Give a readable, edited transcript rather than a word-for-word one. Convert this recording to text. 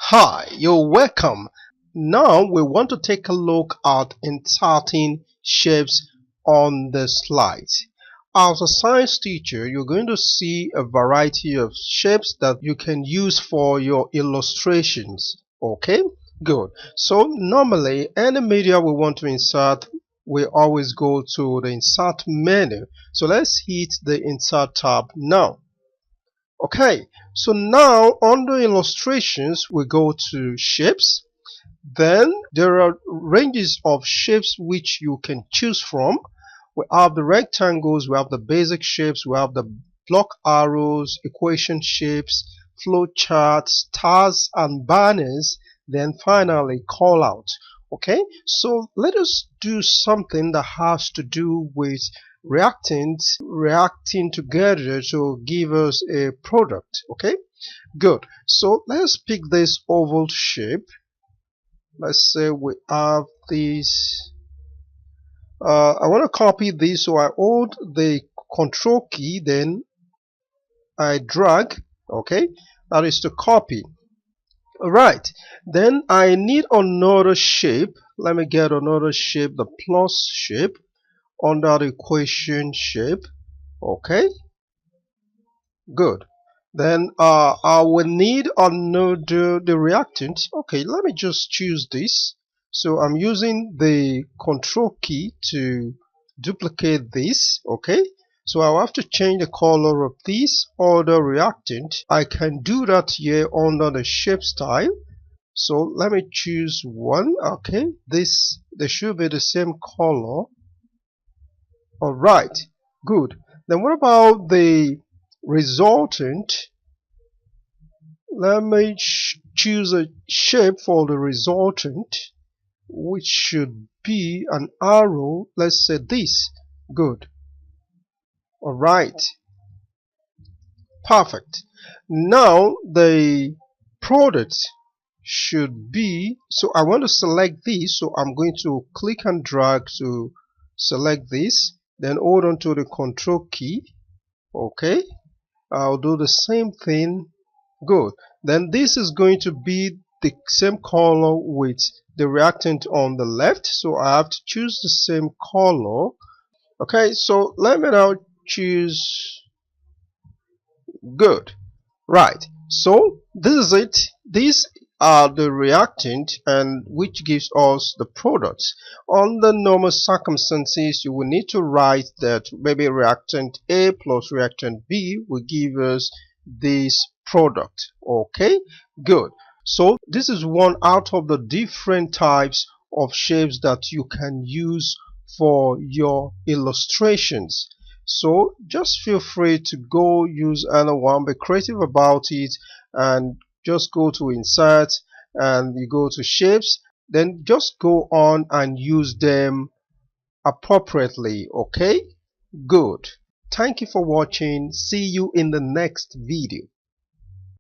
Hi, you're welcome. Now we want to take a look at inserting shapes on the slides. As a science teacher, you're going to see a variety of shapes that you can use for your illustrations. Okay, good. So normally any media we want to insert, we always go to the insert menu. So let's hit the insert tab now. Okay, so now under illustrations we go to shapes. Then there are ranges of shapes which you can choose from. We have the rectangles, we have the basic shapes, we have the block arrows, equation shapes, flow charts, stars and banners, then finally call out. Okay, so let us do something that has to do with reacting together to give us a product. Okay, good. So let's pick this oval shape. Let's say we have this. I want to copy this, so I hold the control key, then I drag. Okay, that is to copy. Alright, then I need another shape. Let me get another shape, the plus shape, under the equation shape. Okay, good. Then I will need another the reactant. Okay, let me just choose this. So I'm using the control key to duplicate this. Okay, so I'll have to change the color of this other reactant. I can do that here under the shape style. So let me choose one. Okay, this they should be the same color. All right, good. Then what about the resultant? Let me choose a shape for the resultant, which should be an arrow. Let's say this. Good. All right, perfect. Now the product should be, so I want to select this, so I'm going to click and drag to select this, then hold on to the control key. Okay, I'll do the same thing. Good. Then this is going to be the same color with the reactant on the left, so I have to choose the same color. Okay, so let me now choose. Good. Right, so this is it. These are the reactant, and which gives us the products. Under normal circumstances, you will need to write that maybe reactant A plus reactant B will give us this product. Okay, good. So this is one out of the different types of shapes that you can use for your illustrations. So just feel free to go use any one, be creative about it, and just go to insert and you go to shapes, then just go on and use them appropriately. Okay, good. Thank you for watching. See you in the next video.